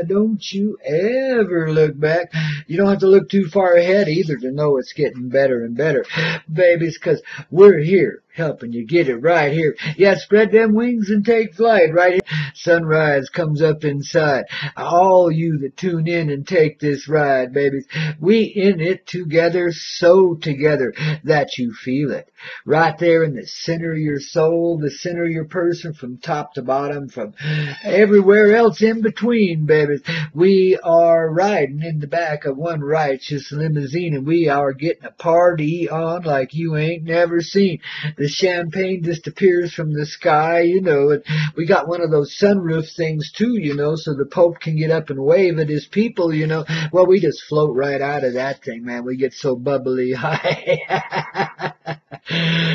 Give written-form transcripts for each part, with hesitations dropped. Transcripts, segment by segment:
don't you ever look back. You don't have to look too far ahead either to know it's getting better and better, babies, 'cause we're here helping you get it right here. Yeah, spread them wings and take flight right here. Sunrise comes up inside. All you that tune in and take this ride, babies, we in it together, so together that you feel it. Right there in the center of your soul, the center of your person, from top to bottom, from everywhere else in between, babies. We are riding in the back of one righteous limousine, and we are getting a party on like you ain't never seen. The champagne just appears from the sky, you know, and we got one of those sunroof things too, you know, so the Pope can get up and wave at his people, you know. Well, we just float right out of that thing, man. We get so bubbly high.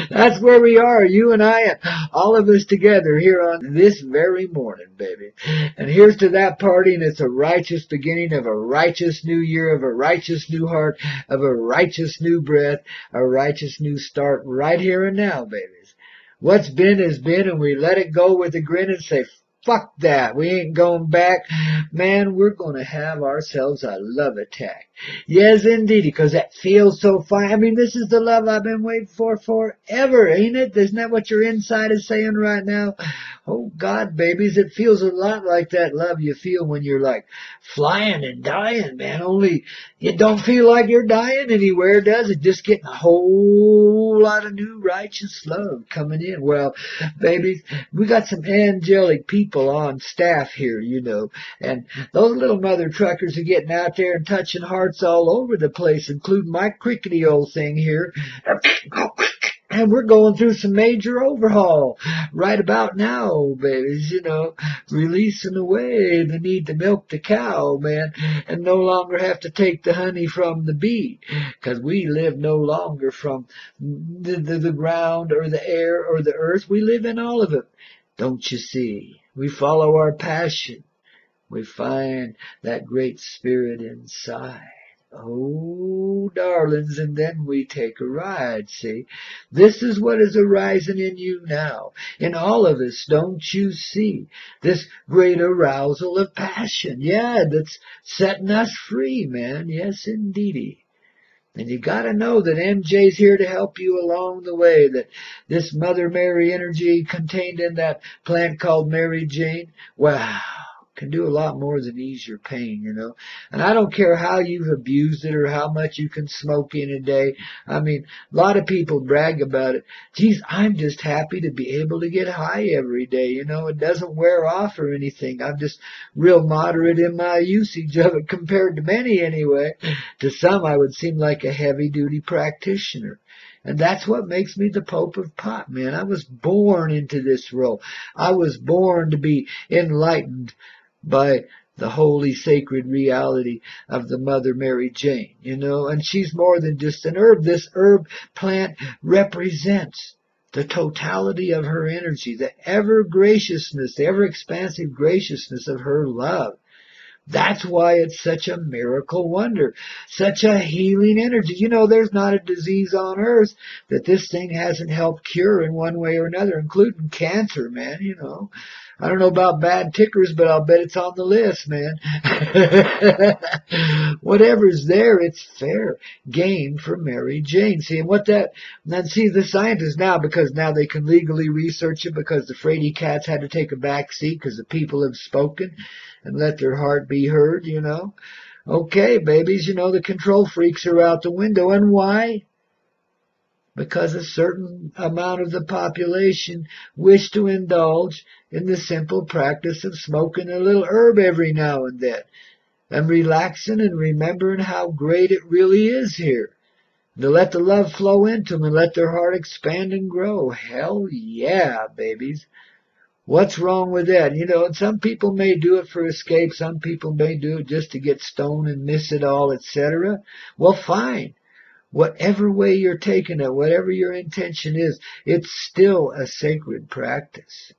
That's where we are, you and I, and all of us together here on this very morning, baby. And here's to that party, and it's a righteous beginning of a righteous new year, of a righteous new heart, of a righteous new breath, a righteous new start right here and now, babies. What's been has been, and we let it go with a grin and say, fuck that. We ain't going back. Man, we're going to have ourselves a love attack. Yes, indeed, because that feels so fine. I mean, this is the love I've been waiting for forever, ain't it? Isn't that what your inside is saying right now? Oh, God, babies, it feels a lot like that love you feel when you're, like, flying and dying, man. Only you don't feel like you're dying anywhere, does it? Just getting a whole lot of new righteous love coming in. Well, babies, we got some angelic people on staff here, you know, and those little mother truckers are getting out there and touching hearts all over the place, including my crickety old thing here. And we're going through some major overhaul right about now, babies, you know, releasing away the need to milk the cow, man, and no longer have to take the honey from the bee, because we live no longer from the ground or the air or the earth. We live in all of it. Don't you see? We follow our passion. We find that great spirit inside. Oh, darlings, and then we take a ride, see? This is what is arising in you now, in all of us, don't you see? This great arousal of passion, yeah, that's setting us free, man, yes, indeedy. And you got to know that MJ's here to help you along the way, that this Mother Mary energy contained in that plant called Mary Jane, wow, can do a lot more than ease your pain, you know. And I don't care how you've abused it or how much you can smoke in a day. I mean, a lot of people brag about it. Geez, I'm just happy to be able to get high every day, you know. It doesn't wear off or anything. I'm just real moderate in my usage of it compared to many anyway. To some, I would seem like a heavy-duty practitioner. And that's what makes me the Pope of Pot, man. I was born into this role. I was born to be enlightened by the holy sacred reality of the Mother Mary Jane, you know, and she's more than just an herb. This herb plant represents the totality of her energy, the ever graciousness, the ever expansive graciousness of her love. That's why it's such a miracle wonder, such a healing energy. You know, there's not a disease on earth that this thing hasn't helped cure in one way or another, including cancer, man, you know. I don't know about bad tickers, but I'll bet it's on the list, man. Whatever's there, it's fair game for Mary Jane. See, and see, the scientists now, because now they can legally research it, because the fraidy cats had to take a back seat because the people have spoken and let their heart be heard, you know. Okay, babies, you know, the control freaks are out the window. And why? Because a certain amount of the population wish to indulge in the simple practice of smoking a little herb every now and then, and relaxing and remembering how great it really is here. To let the love flow into them and let their heart expand and grow. Hell yeah, babies. What's wrong with that? You know, and some people may do it for escape. Some people may do it just to get stoned and miss it all, etc. Well, fine. Whatever way you're taking it, whatever your intention is, it's still a sacred practice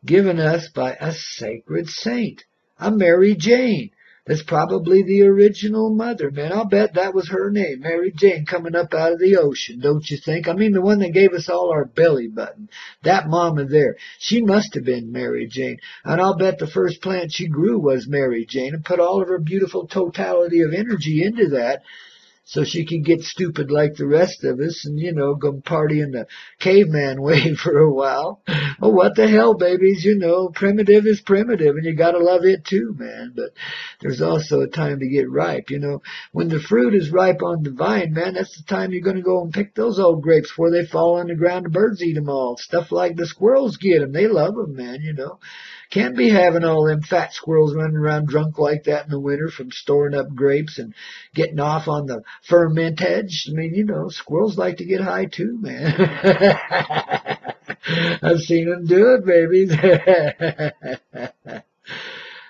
given us by a sacred saint, a Mary Jane, That's probably the original mother, man. I'll bet that was her name, Mary Jane, coming up out of the ocean, don't you think? I mean, the one that gave us all our belly button. That mama there, she must have been Mary Jane. And I'll bet the first plant she grew was Mary Jane and put all of her beautiful totality of energy into that, so she could get stupid like the rest of us and, go party in the caveman way for a while. Oh, what the hell, babies, primitive is primitive and you gotta love it too, man. But there's also a time to get ripe, When the fruit is ripe on the vine, man, that's the time you're gonna go and pick those old grapes before they fall on the ground. The birds eat them all. Stuff like the squirrels get them. They love them, man, Can't be having all them fat squirrels running around drunk like that in the winter from storing up grapes and getting off on the fermentage. I mean, squirrels like to get high too, man. I've seen them do it, babies.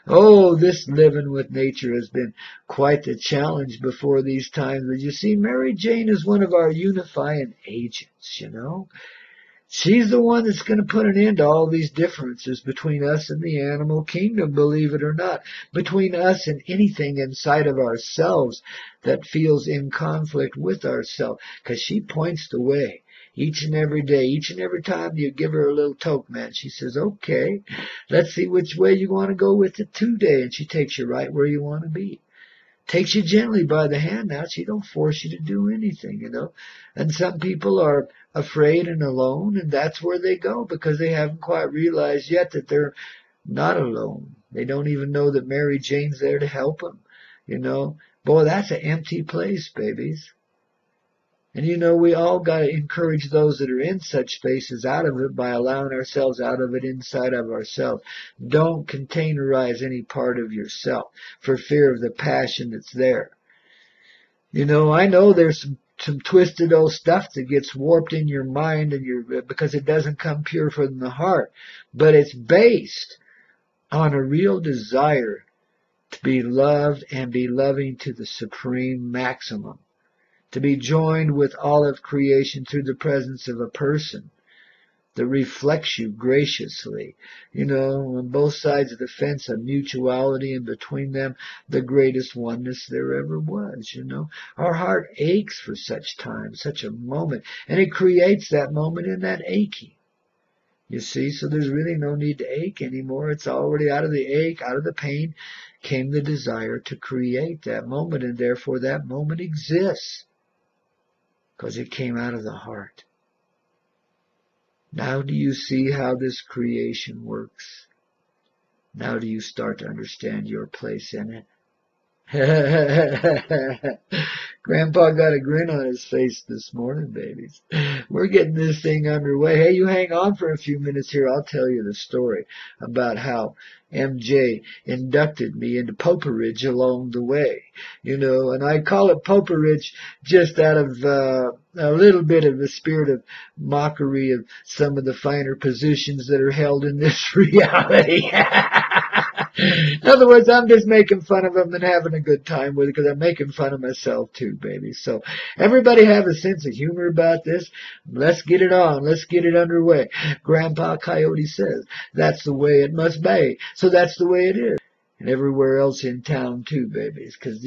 Oh, this living with nature has been quite the challenge before these times. But you see, Mary Jane is one of our unifying agents, She's the one that's going to put an end to all these differences between us and the animal kingdom, believe it or not, between us and anything inside of ourselves that feels in conflict with ourselves, because she points the way each and every day, each and every time you give her a little toke, man. She says, okay, let's see which way you want to go with it today, and she takes you right where you want to be. Takes you gently by the hand now. She don't force you to do anything, And some people are afraid and alone, and that's where they go because they haven't quite realized yet that they're not alone. They don't even know that Mary Jane's there to help them, Boy, that's an empty place, babies. And we all got to encourage those that are in such spaces out of it by allowing ourselves out of it inside of ourselves. Don't containerize any part of yourself for fear of the passion that's there. I know there's some twisted old stuff that gets warped in your mind and because it doesn't come pure from the heart, but it's based on a real desire to be loved and be loving to the supreme maximum. To be joined with all of creation through the presence of a person that reflects you graciously. On both sides of the fence, a mutuality, and between them, the greatest oneness there ever was, Our heart aches for such time, such a moment, and it creates that moment in that aching. You see, so there's really no need to ache anymore. It's already out of the ache, out of the pain, came the desire to create that moment, and therefore that moment exists. Because it came out of the heart. Now do you see how this creation works? Now do you start to understand your place in it? Grandpa got a grin on his face this morning, babies. We're getting this thing underway. Hey, you hang on for a few minutes here. I'll tell you the story about how MJ inducted me into poperage along the way. And I call it poperage just out of a little bit of the spirit of mockery of some of the finer positions that are held in this reality. In other words, I'm just making fun of them and having a good time with it because I'm making fun of myself too, baby. So everybody have a sense of humor about this. Let's get it on. Let's get it underway. Grandpa Coyote says that's the way it must be. So that's the way it is. And everywhere else in town too, babies. Because,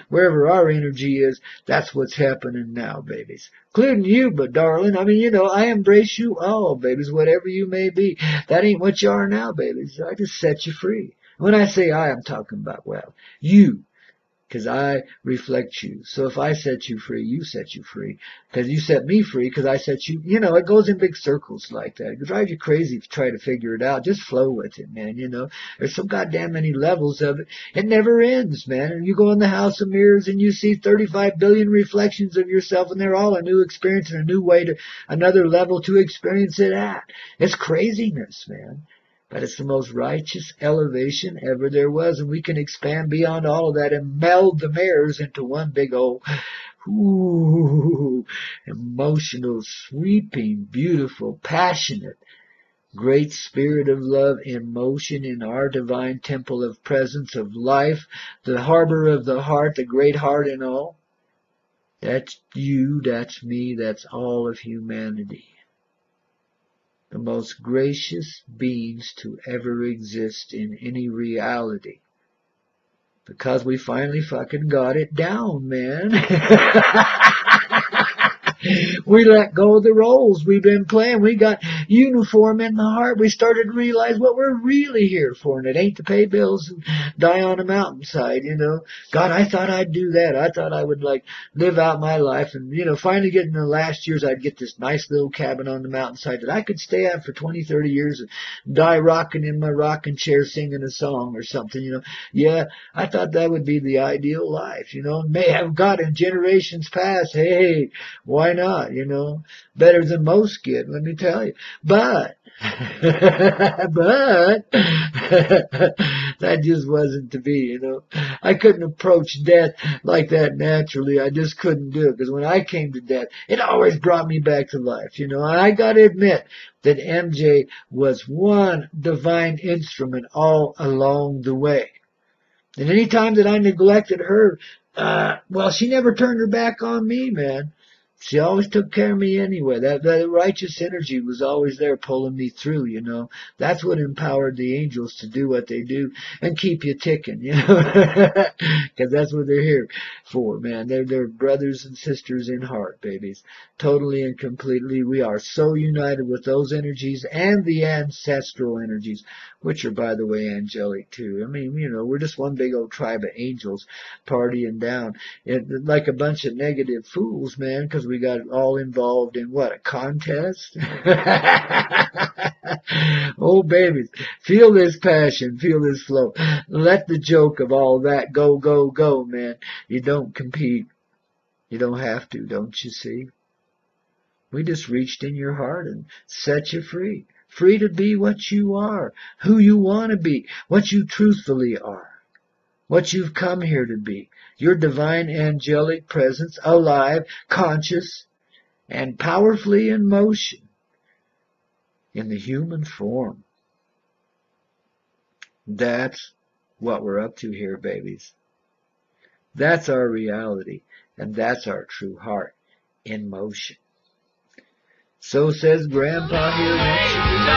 wherever our energy is, that's what's happening now, babies. Including you, but darling, I embrace you all, babies, whatever you may be. That ain't what you are now, babies. I just set you free. When I say I'm talking about, well, you. Because I reflect you. So if I set you free, you set you free. Because you set me free because I set you, it goes in big circles like that. It drives you crazy if you try to figure it out. Just flow with it, man, There's so goddamn many levels of it. It never ends, man. And you go in the house of mirrors and you see 35 billion reflections of yourself and they're all a new experience and a new way to, another level to experience it at. It's craziness, man. But it's the most righteous elevation ever there was, and we can expand beyond all of that and meld the mirrors into one big old, emotional, sweeping, beautiful, passionate, great spirit of love in motion in our divine temple of presence of life, the harbor of the heart, the great heart and all. That's you, that's me, that's all of humanity. The most gracious beings to ever exist in any reality. Because we finally fucking got it down, man. We let go of the roles we've been playing. We got uniform in the heart. We started to realize what we're really here for, and it ain't to pay bills and die on a mountainside, you know. God, I thought I'd do that. I thought I would, like, live out my life and, you know, finally get in the last years I'd get this nice little cabin on the mountainside that I could stay at for 20, 30 years and die rocking in my rocking chair singing a song or something, you know. Yeah, I thought that would be the ideal life, you know. May have got in generations past. Hey, why not, you know? Better than most get, let me tell you. But, but, that just wasn't to be, you know. I couldn't approach death like that naturally. I just couldn't do it. Because when I came to death, it always brought me back to life, you know. And I got to admit that MJ was one divine instrument all along the way. And any time that I neglected her, well, she never turned her back on me, man. She always took care of me anyway. That righteous energy was always there pulling me through, you know. That's what empowered the angels to do what they do and keep you ticking, you know. Because that's what they're here for, man. They're brothers and sisters in heart, babies. Totally and completely. We are so united with those energies and the ancestral energies, which are, by the way, angelic too. I mean, you know, we're just one big old tribe of angels partying down. Like a bunch of negative fools, man, because we got all involved in what, a contest? Oh, babies, feel this passion, feel this flow. Let the joke of all that go, go, go, man. You don't compete. You don't have to, don't you see? We just reached in your heart and set you free. Free to be what you are, who you want to be, what you truthfully are. What you've come here to be, your divine angelic presence, alive, conscious, and powerfully in motion in the human form. That's what we're up to here, babies. That's our reality, and that's our true heart in motion. So says Grandpa here.